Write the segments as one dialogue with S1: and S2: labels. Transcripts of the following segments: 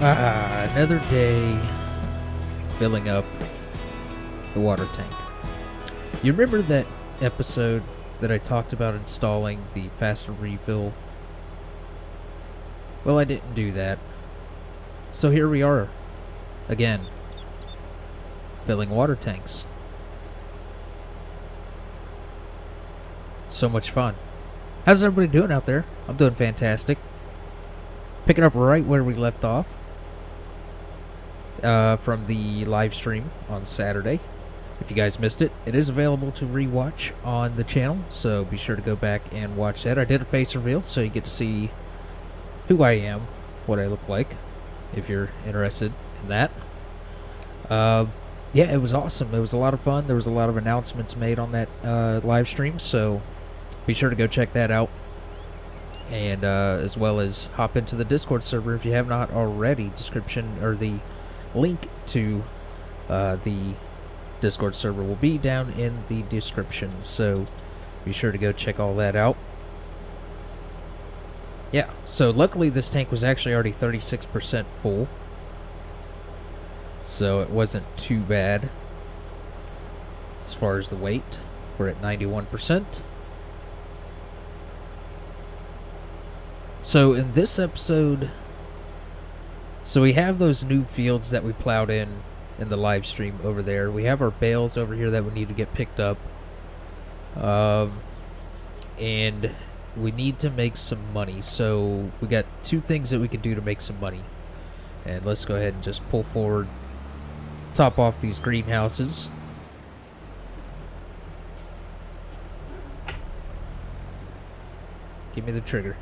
S1: Another day filling up the water tank. You remember that episode that I talked about installing the faster refill? Well, I didn't do that. So here we are, again, filling water tanks. So much fun. How's everybody doing out there? I'm doing fantastic. Picking up right where we left off from the live stream on Saturday. If you guys missed it, it is available to rewatch on the channel, so be sure to go back and watch that. I did a face reveal, so you get to see who I am, what I look like, if you're interested in that. Yeah, it was awesome. It was a lot of fun. There was a lot of announcements made on that live stream, so be sure to go check that out. And as well as hop into the Discord server if you have not already. Description or the link to the Discord server will be down in the description, so be sure to go check all that out. Yeah, so luckily this tank was actually already 36% full, so it wasn't too bad as far as the weight. We're at 91%. So in this episode, so we have those new fields that we plowed in the live stream over there. We have our bales over here that we need to get picked up. And we need to make some money. So we got two things that we can do to make some money. And let's go ahead and just pull forward, top off these greenhouses. Give me the trigger.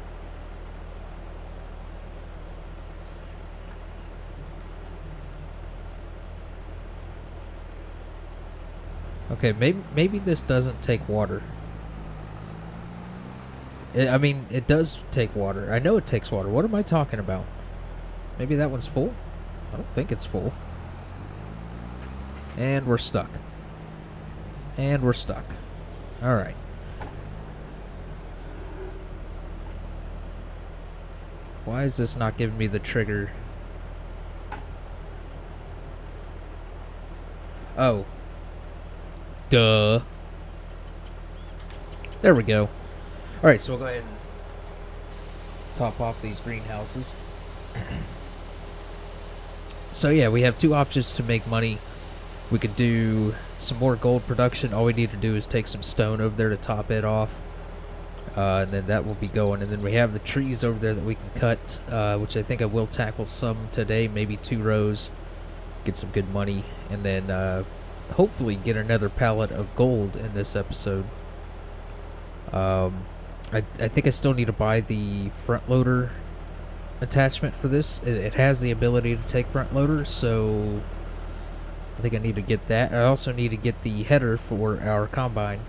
S1: Okay, maybe this doesn't take water. I mean, it does take water. I know it takes water. What am I talking about? Maybe that one's full? I don't think it's full. And we're stuck. And we're stuck. Alright. Why is this not giving me the trigger? Oh. Duh. There we go. Alright, so we'll go ahead and top off these greenhouses. So yeah, we have two options to make money. We could do some more gold production. All we need to do is take some stone over there to top it off. And then that will be going. And then we have the trees over there that we can cut, which I think I will tackle some today, maybe 2 rows. Get some good money. And then hopefully get another pallet of gold in this episode. I think I still need to buy the front loader attachment for this. It has the ability to take front loaders, so I think I need to get that. I also need to get the header for our combine.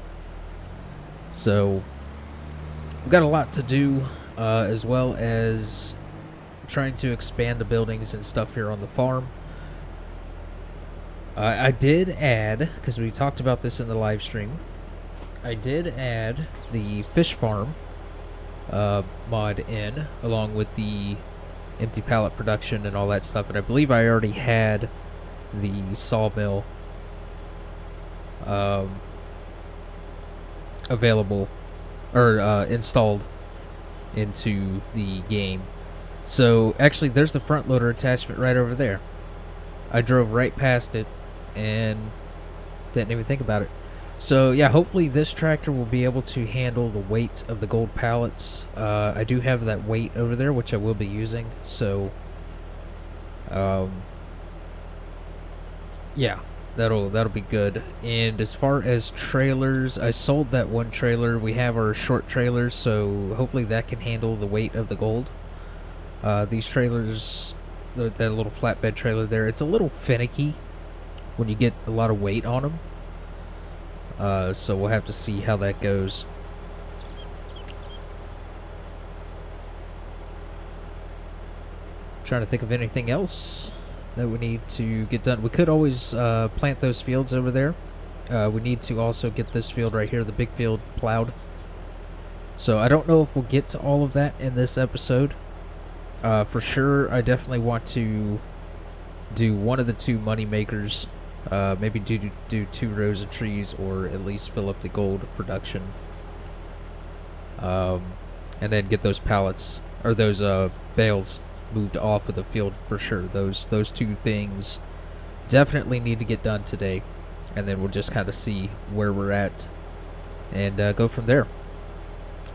S1: So we've got a lot to do, as well as trying to expand the buildings and stuff here on the farm. I did add, because we talked about this in the live stream, I did add the fish farm mod in, along with the empty pallet production and all that stuff. And I believe I already had the sawmill available, or installed into the game. So actually there's the front loader attachment right over there. I drove right past it and didn't even think about it. So yeah, hopefully this tractor will be able to handle the weight of the gold pallets. I do have that weight over there, which I will be using. So yeah, that'll be good. And as far as trailers, I sold that one trailer. We have our short trailers, so hopefully that can handle the weight of the gold. These trailers, that little flatbed trailer there, it's a little finicky when you get a lot of weight on them. So we'll have to see how that goes. Trying to think of anything else that we need to get done. We could always plant those fields over there. We need to also get this field right here, the big field, plowed. So I don't know if we'll get to all of that in this episode. For sure, I definitely want to do one of the two money makers. Maybe do 2 rows of trees, or at least fill up the gold production. And then get those pallets, or those bales moved off of the field for sure. Those 2 things definitely need to get done today, and then we'll just kind of see where we're at and go from there.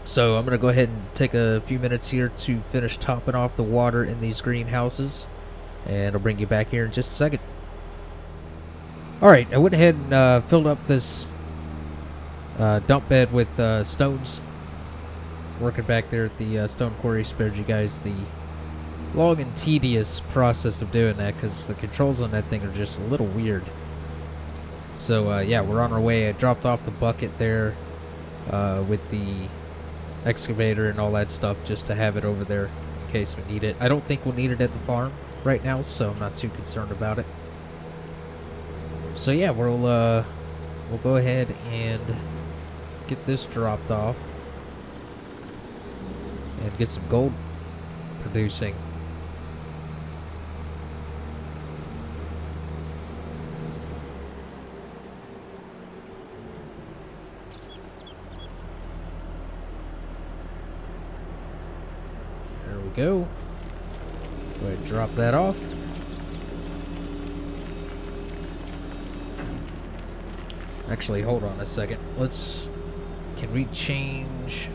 S1: So I'm gonna go ahead and take a few minutes here to finish topping off the water in these greenhouses, and I'll bring you back here in just a second. Alright, I went ahead and filled up this dump bed with stones. Working back there at the stone quarry, spared you guys the long and tedious process of doing that, because the controls on that thing are just a little weird. So yeah, we're on our way. I dropped off the bucket there with the excavator and all that stuff, just to have it over there in case we need it. I don't think we'll need it at the farm right now, so I'm not too concerned about it. So yeah, we'll go ahead and get this dropped off and get some gold producing. There we go. Go ahead and drop that off. Actually, hold on a second. Can we change?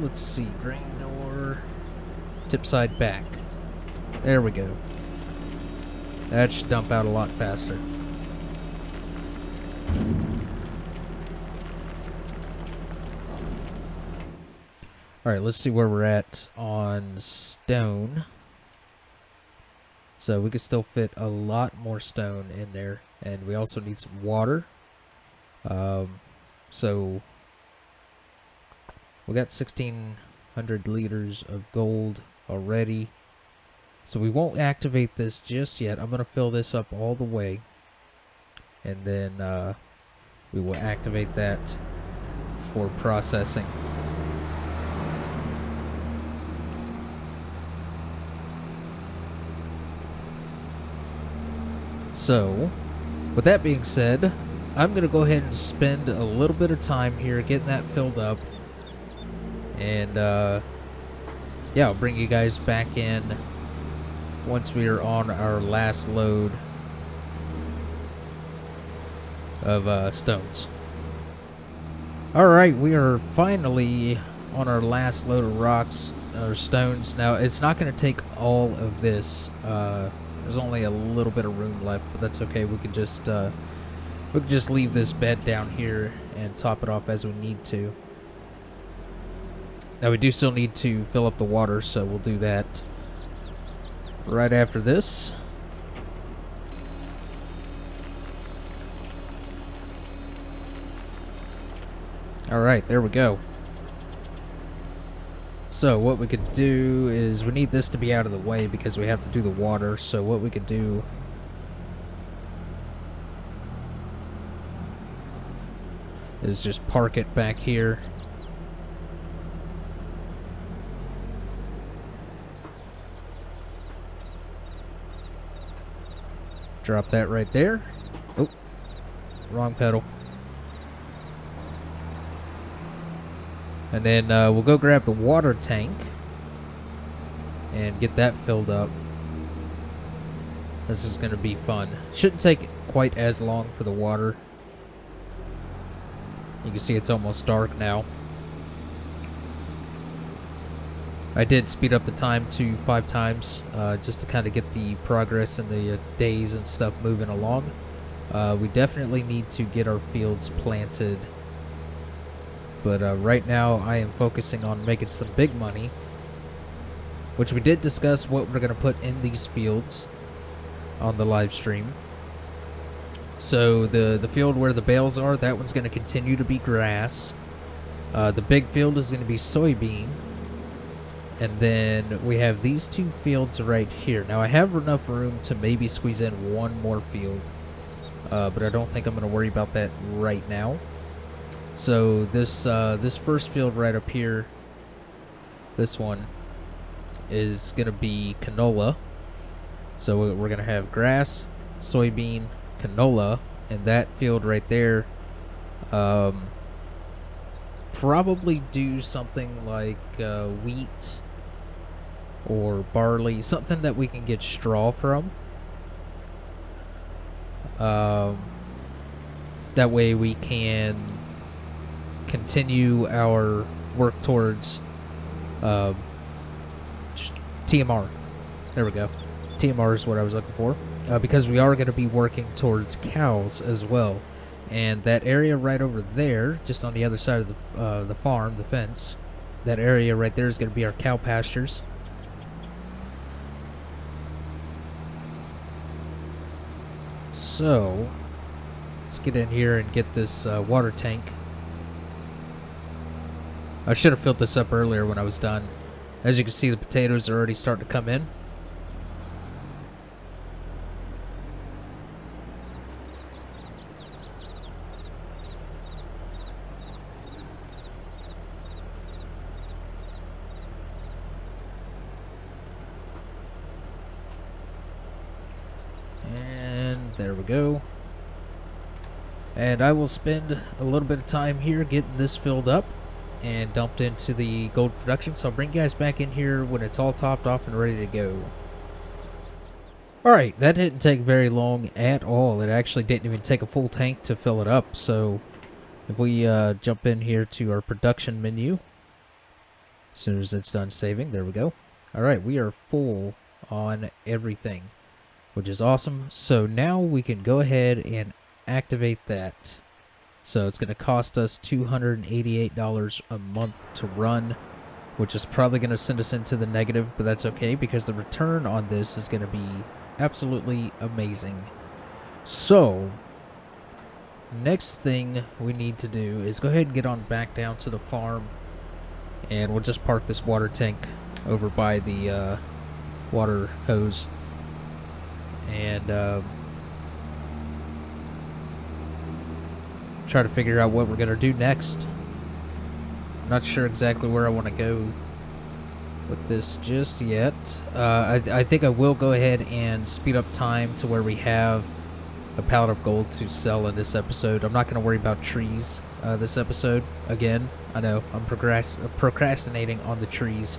S1: Let's see. Grain ore. Tip side back. There we go. That should dump out a lot faster. Alright, let's see where we're at on stone. So we could still fit a lot more stone in there. And we also need some water. So we got 1,600 liters of gold already. So we won't activate this just yet. I'm going to fill this up all the way. And then we will activate that for processing. So, with that being said, I'm going to go ahead and spend a little bit of time here getting that filled up. And, yeah, I'll bring you guys back in once we are on our last load of stones. Alright, we are finally on our last load of rocks, or stones. Now, it's not going to take all of this. There's only a little bit of room left, but that's okay. We could just leave this bed down here and top it off as we need to. Now, we do still need to fill up the water, so we'll do that right after this. Alright, there we go. So, what we could do is, we need this to be out of the way because we have to do the water, so what we could do is just park it back here. Drop that right there. Oh, wrong pedal. And then we'll go grab the water tank and get that filled up. This is going to be fun. Shouldn't take quite as long for the water. You can see it's almost dark now. I did speed up the time to 5 times just to kind of get the progress and the days and stuff moving along. We definitely need to get our fields planted. But right now I am focusing on making some big money, which we did discuss what we're going to put in these fields on the live stream. So the field where the bales are, that one's going to continue to be grass. The big field is going to be soybean. And then we have these 2 fields right here. Now I have enough room to maybe squeeze in one more field. But I don't think I'm going to worry about that right now. So this first field right up here, this one, is gonna be canola. So we're gonna have grass, soybean, canola, and that field right there. Probably do something like wheat or barley, something that we can get straw from. That way we can continue our work towards TMR. There we go. TMR is what I was looking for. Because we are going to be working towards cows as well. And that area right over there, just on the other side of the farm, the fence, that area right there is going to be our cow pastures. So, let's get in here and get this water tank. I should have filled this up earlier when I was done. As you can see, the potatoes are already starting to come in. And there we go. And I will spend a little bit of time here getting this filled up and dumped into the gold production. So I'll bring you guys back in here when it's all topped off and ready to go. Alright, that didn't take very long at all. It actually didn't even take a full tank to fill it up. So if we jump in here to our production menu, as soon as it's done saving, there we go. Alright, we are full on everything, which is awesome. So now we can go ahead and activate that. So it's going to cost us $288 a month to run, which is probably going to send us into the negative, but that's okay because the return on this is going to be absolutely amazing. So next thing we need to do is go ahead and get on back down to the farm, and we'll just park this water tank over by the water hose. And try to figure out what we're going to do next. I'm not sure exactly where I want to go with this just yet. I think I will go ahead and speed up time to where we have a pallet of gold to sell in this episode. I'm not going to worry about trees this episode. Again, I know I'm procrastinating on the trees.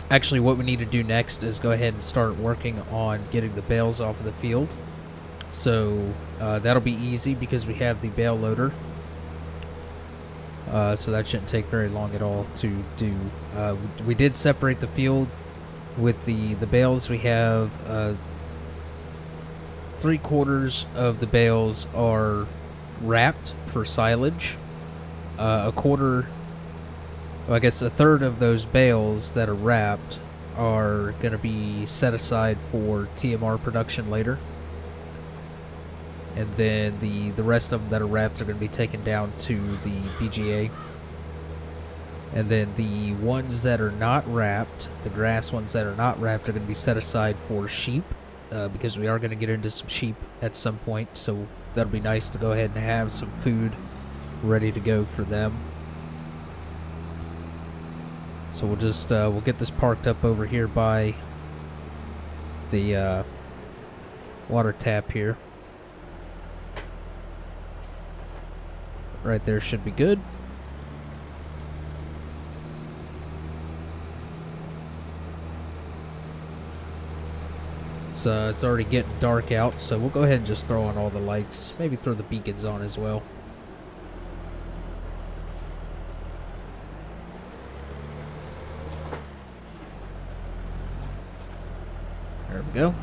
S1: Actually, what we need to do next is go ahead and start working on getting the bales off of the field. So that'll be easy because we have the bale loader. So that shouldn't take very long at all to do. We did separate the field with the bales. We have 3/4 of the bales are wrapped for silage. A quarter, well, I guess a third of those bales that are wrapped are going to be set aside for TMR production later. And then the rest of them that are wrapped are going to be taken down to the BGA. And then the ones that are not wrapped, the grass ones that are not wrapped, are going to be set aside for sheep. Because we are going to get into some sheep at some point. So that'll be nice to go ahead and have some food ready to go for them. So we'll just we'll get this parked up over here by the water tap here. Right there should be good. It's already getting dark out, so we'll go ahead and just throw on all the lights. Maybe throw the beacons on as well. There we go.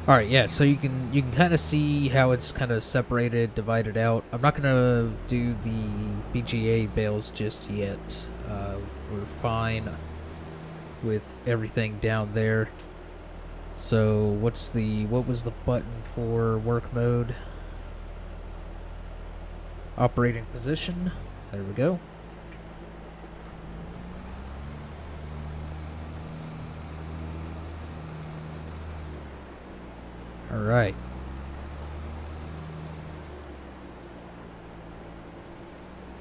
S1: All right, yeah. So you can kind of see how it's kind of separated, divided out. I'm not gonna do the BGA bales just yet. We're fine with everything down there. So what was the button for work mode? operating position. There we go. Alright.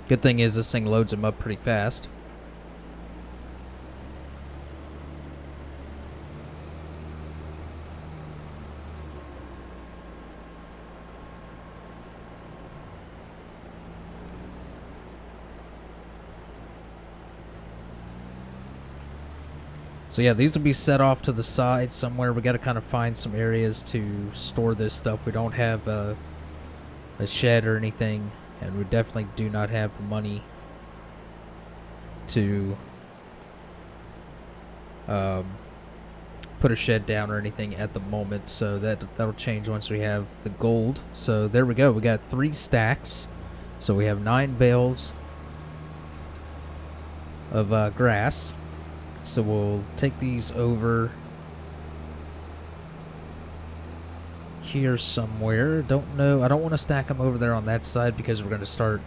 S1: Good thing is this thing loads them up pretty fast. So yeah, these will be set off to the side somewhere. We got to kind of find some areas to store this stuff. We don't have a shed or anything, and we definitely do not have the money to put a shed down or anything at the moment. So that'll change once we have the gold. So there we go. We got 3 stacks. So we have 9 bales of grass. So we'll take these over here somewhere. Don't know. I don't want to stack them over there on that side because we're going to start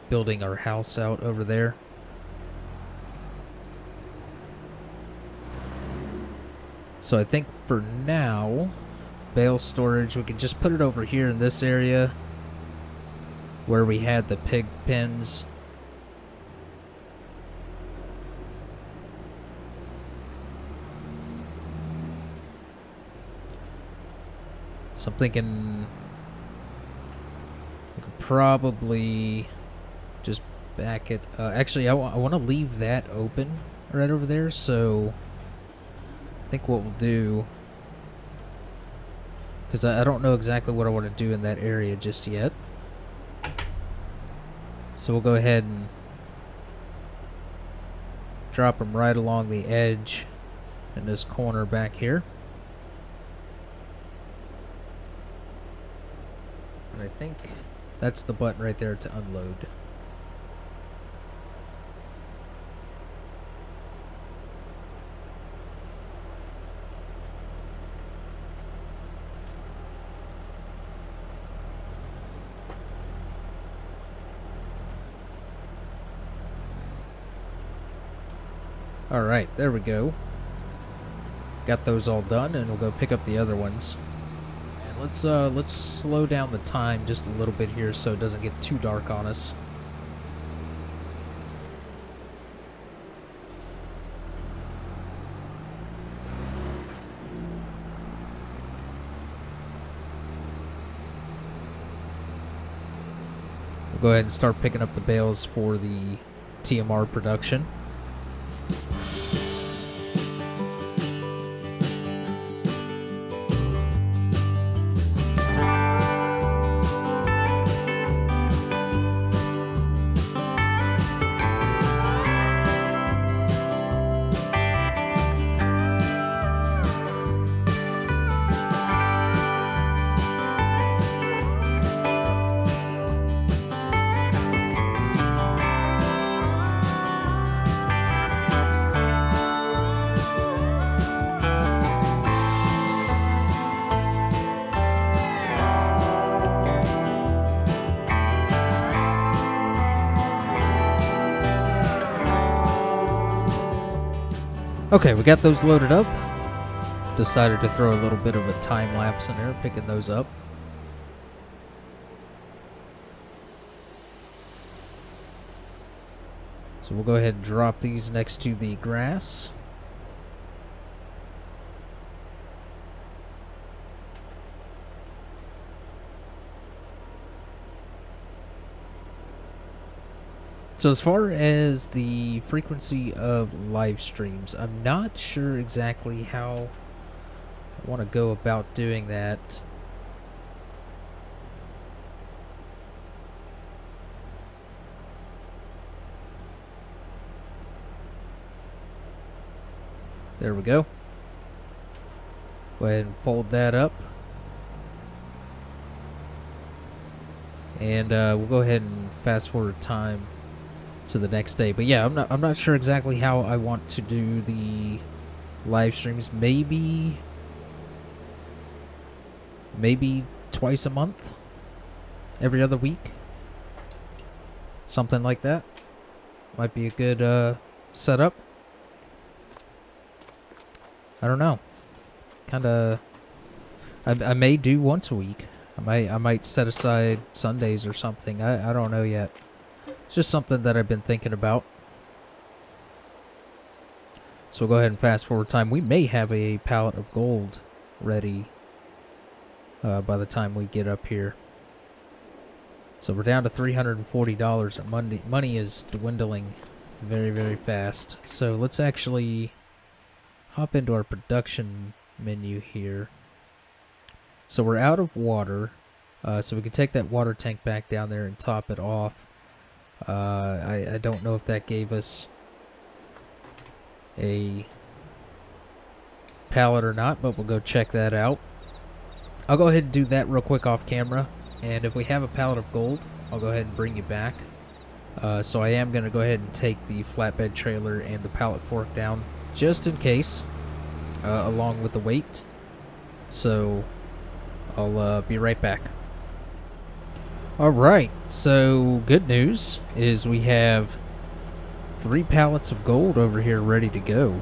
S1: building our house out over there. So I think for now, bale storage, we can just put it over here in this area where we had the pig pens. So I'm thinking we could probably just back it. Actually, I want to leave that open right over there. So I think what we'll do, because I don't know exactly what I want to do in that area just yet. So we'll go ahead and drop them right along the edge in this corner back here. And I think that's the button right there to unload. Alright, there we go. Got those all done, and we'll go pick up the other ones. Let's slow down the time just a little bit here so it doesn't get too dark on us. We'll go ahead and start picking up the bales for the TMR production. Okay, we got those loaded up. Decided to throw a little bit of a time lapse in there, picking those up. So we'll go ahead and drop these next to the grass. So as far as the frequency of live streams, I'm not sure exactly how I want to go about doing that. There we go. Go ahead and fold that up. And we'll go ahead and fast forward time to the next day. But yeah, I'm not sure exactly how I want to do the live streams. Maybe twice a month, every other week. Something like that. Might be a good setup. I don't know. Kinda... I may do once a week. I might set aside Sundays or something. I don't know yet. It's just something that I've been thinking about. So we'll go ahead and fast forward time. We may have a pallet of gold ready by the time we get up here. So we're down to $340. Money is dwindling very, very fast. So let's actually hop into our production menu here. So we're out of water. So we can take that water tank back down there and top it off. I don't know if that gave us a pallet or not, but we'll go check that out. I'll go ahead and do that real quick off camera, and if we have a pallet of gold, I'll go ahead and bring you back. So I am going to go ahead and take the flatbed trailer and the pallet fork down, just in case, along with the weight. So I'll be right back. Alright, so good news is we have 3 pallets of gold over here ready to go.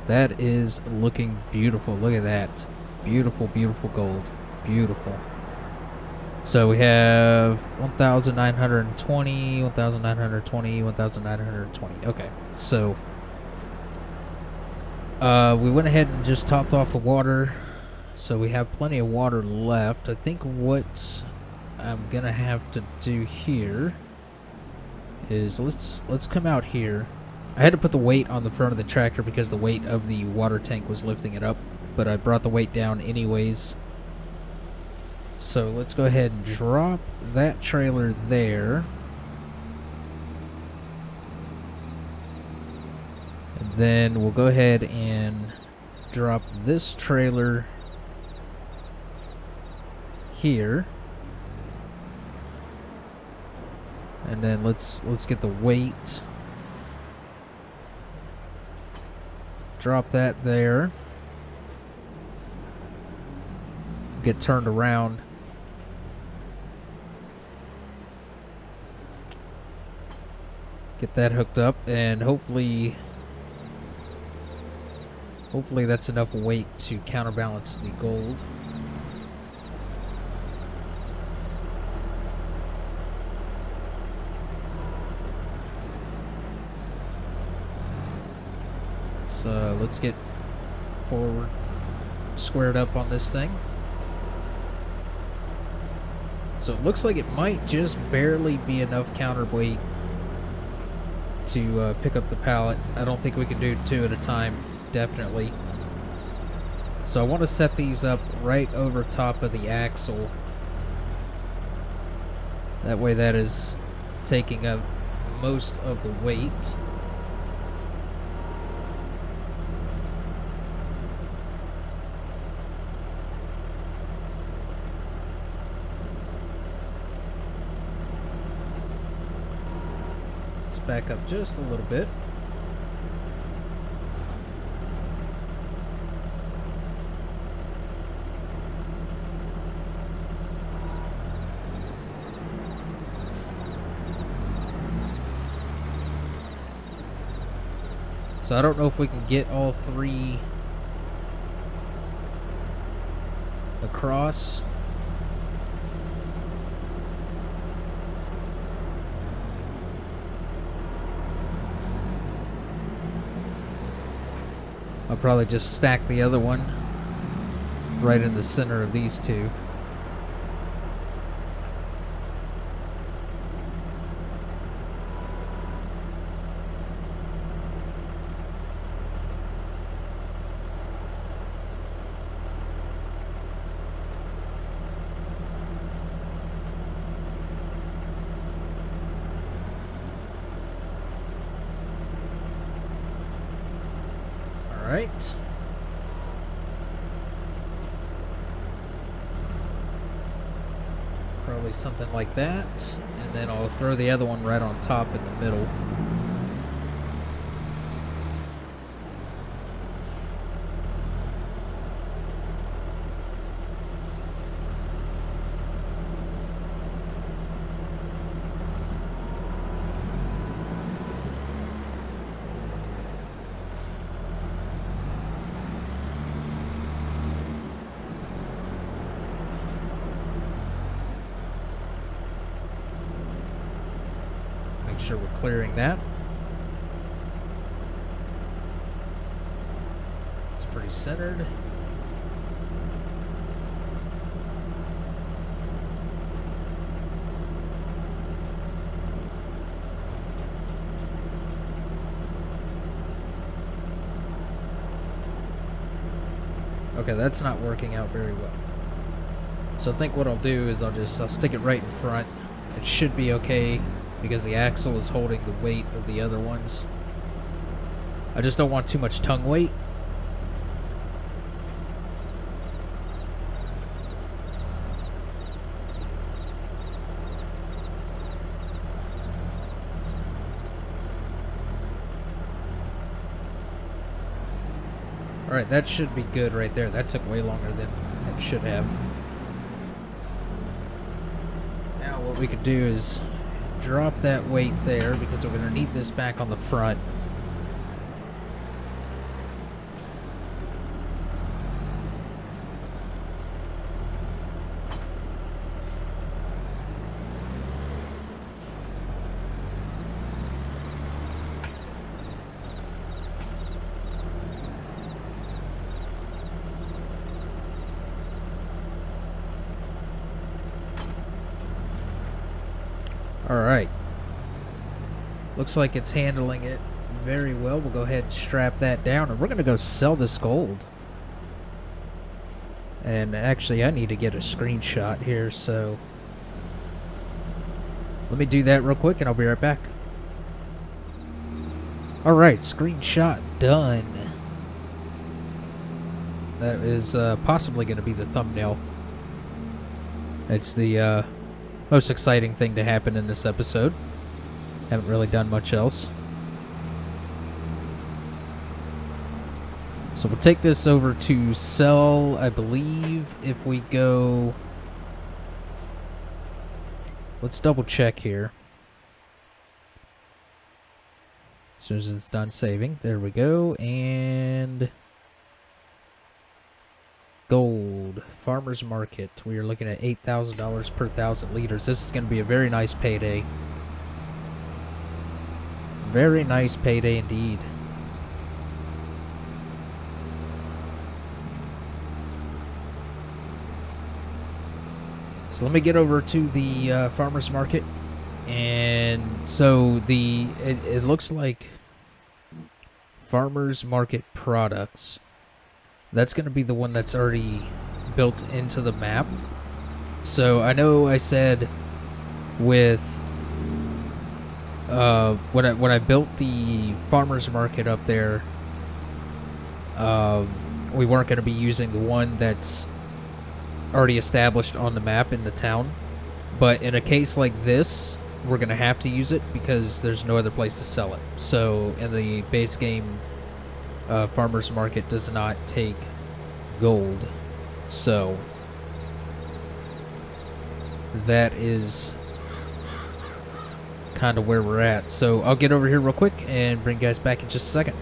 S1: That is looking beautiful. Look at that. Beautiful, beautiful gold. Beautiful. So we have 1,920, 1,920, 1,920. Okay, so we went ahead and just topped off the water. So we have plenty of water left. I think what I'm gonna have to do here is let's come out here. I had to put the weight on the front of the tractor because the weight of the water tank was lifting it up, but I brought the weight down anyways. So let's go ahead and drop that trailer there. And then we'll go ahead and drop this trailer here. And then let's get the weight. Drop that there. Get turned around. Get that hooked up, and hopefully that's enough weight to counterbalance the gold. So let's get forward squared up on this thing. So it looks like it might just barely be enough counterweight to pick up the pallet. I don't think we can do 2 at a time, definitely. So I want to set these up right over top of the axle. That way that is taking up most of the weight. Back up just a little bit. So I don't know if we can get all 3 across. I'll probably just stack the other one right in the center of these 2. Alright. Probably something like that. And then I'll throw the other one right on top in the middle. sure we're clearing that. It's pretty centered. Okay, that's not working out very well. So I think what I'll do is I'll stick it right in front. It should be okay because the axle is holding the weight of the other ones. I just don't want too much tongue weight. Alright, that should be good right there. That took way longer than it should have. Now what we could do is drop that weight there because we're going to need this back on the front. Alright. Looks like it's handling it very well. We'll go ahead and strap that down, and we're going to go sell this gold. And actually, I need to get a screenshot here, so let me do that real quick, and I'll be right back. Alright, screenshot done. That is possibly going to be the thumbnail. It's the most exciting thing to happen in this episode. Haven't really done much else. So we'll take this over to sell, I believe, if we go... Let's double check here. As soon as it's done saving. There we go. And... gold. Farmer's Market. We are looking at $8,000 per 1,000 liters. This is going to be a very nice payday. Very nice payday indeed. So let me get over to the farmer's market. And so it looks like farmer's market products. That's going to be the one that's already built into the map. So I know I said with when I built the farmer's market up there, we weren't going to be using the one that's already established on the map in the town. But in a case like this, we're going to have to use it because there's no other place to sell it. So in the base game, farmer's market does not take gold. So that is kind of where we're at. So I'll get over here real quick and bring you guys back in just a second.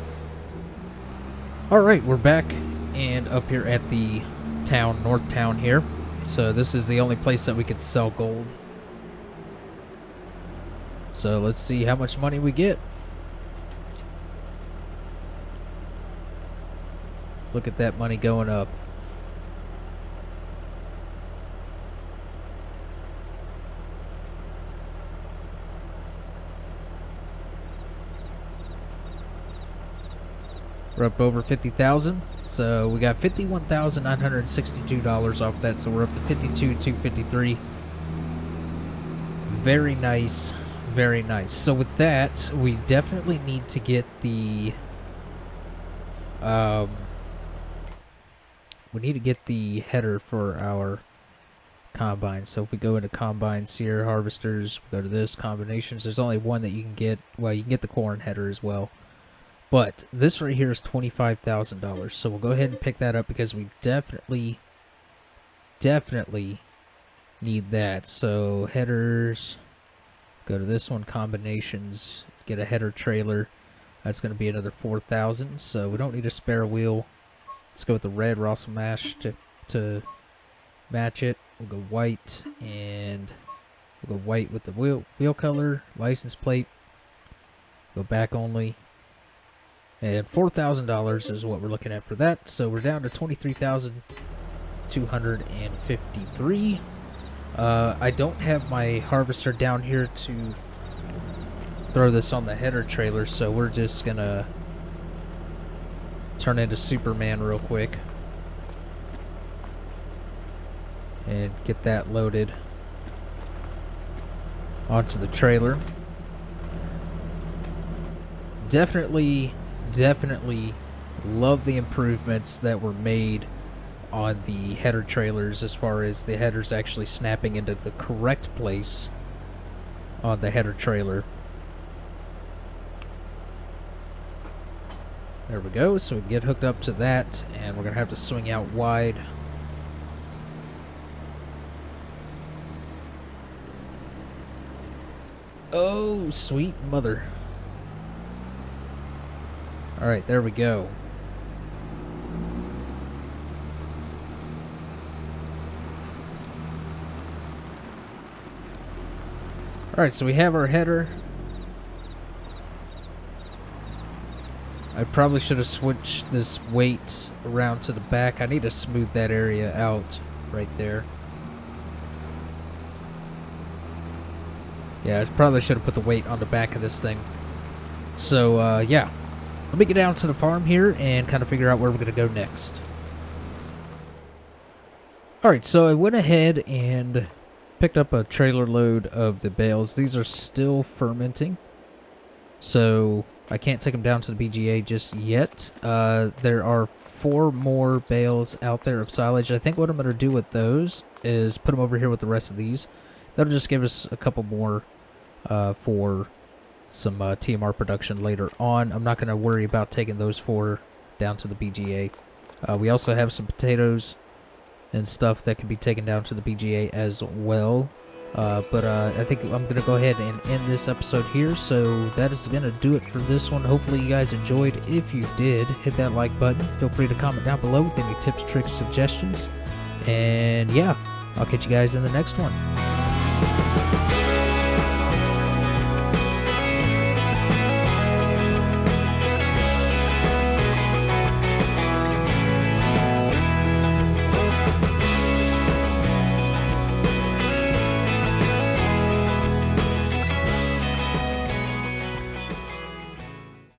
S1: Alright, we're back and up here at the town, North Town here. So this is the only place that we could sell gold. So let's see how much money we get. Look at that money going up. We're up over 50,000. So we got $51,962 off that. So we're up to 52,253. Very nice. Very nice. So with that, we definitely need to get the we need to get the header for our combine. So if we go into combines here, harvesters, we go to this, combinations, there's only one that you can get. Well, you can get the corn header as well. But this right here is $25,000. So we'll go ahead and pick that up because we definitely need that. So headers, go to this one, combinations, get a header trailer. That's going to be another 4,000. So we don't need a spare wheel. Let's go with the red Russell Mash to match it. We'll go white, and we'll go white with the wheel color, license plate. Go back only. And $4,000 is what we're looking at for that. So we're down to 23,253. I don't have my harvester down here to throw this on the header trailer, so we're just gonna turn into Superman real quick and get that loaded onto the trailer. Definitely love the improvements that were made on the header trailers, as far as the headers actually snapping into the correct place on the header trailer. There we go, so we can get hooked up to that, and we're gonna have to swing out wide. Oh, sweet mother. Alright, there we go. Alright, so we have our header. I probably should have switched this weight around to the back. I need to smooth that area out right there. Yeah, I probably should have put the weight on the back of this thing. So, yeah. Let me get down to the farm here and kind of figure out where we're going to go next. Alright, so I went ahead and picked up a trailer load of the bales. These are still fermenting, so I can't take them down to the BGA just yet. There are 4 more bales out there of silage. I think what I'm going to do with those is put them over here with the rest of these. That'll just give us a couple more for some TMR production later on. I'm not going to worry about taking those 4 down to the BGA. We also have some potatoes and stuff that can be taken down to the BGA as well. But I think I'm going to go ahead and end this episode here. So that is going to do it for this one. Hopefully you guys enjoyed. If you did, hit that like button. Feel free to comment down below with any tips, tricks, suggestions. And yeah, I'll catch you guys in the next one.